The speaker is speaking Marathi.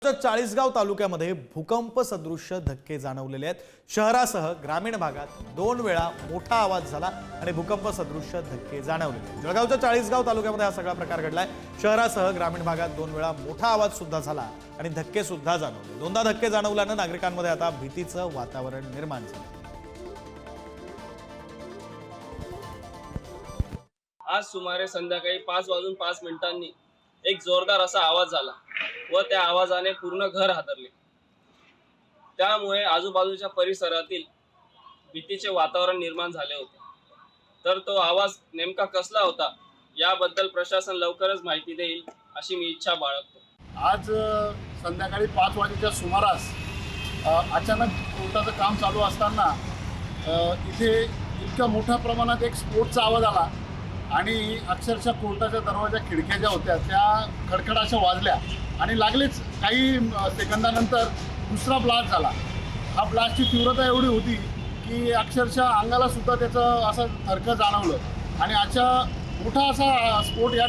चाळीसगाव तालुक्यामध्ये भूकंप सदृश्य धक्के जाणवलेले आहेत। शहरासह ग्रामीण भागात 2 वेळा मोठा आवाज झाला आणि भूकंप सदृश्य धक्के जाणवले। जळगावच्या चाळीसगाव तालुक्यामध्ये हा सगळा प्रकार घडलाय। शहरासह ग्रामीण भागात 2 वेळा मोठा आवाज सुद्धा झाला आणि धक्के सुद्धा जाणवले। दोनदा धक्के जाणवल्याने नागरिकांमध्ये आता भीतीचं वातावरण निर्माण झालं। आज सुमारे संध्याकाळी 5:05 एक जोरदार असा आवाज झाला व त्या आवाजाने पूर्ण घर हादरले। त्यामुळे आजूबाजूच्या परिसरातील भीतीचे वातावरण निर्माण झाले होते। तर तो आवाज नेमका कसला होता याबद्दल प्रशासन लवकरच माहिती देईल अशी मी इच्छा बाळगतो। आज संध्याकाळी 5 वाजेच्या सुमारास अचानक कोर्टाचं काम चालू असताना इथे इतक्या मोठ्या प्रमाणात एक स्फोटचा आवाज आला आणि अक्षरशः कोर्टाच्या दरवाजा खिडक्या ज्या होत्या त्या खडखडाशा वाजल्या आणि लागलेच काही सेकंदानंतर दुसरा ब्लास्ट झाला। हा ब्लास्टची तीव्रता एवढी होती की अक्षरशः अंगाला सुद्धा त्याचं असं थरकं जाणवलं आणि अशा मोठा असा स्फोट या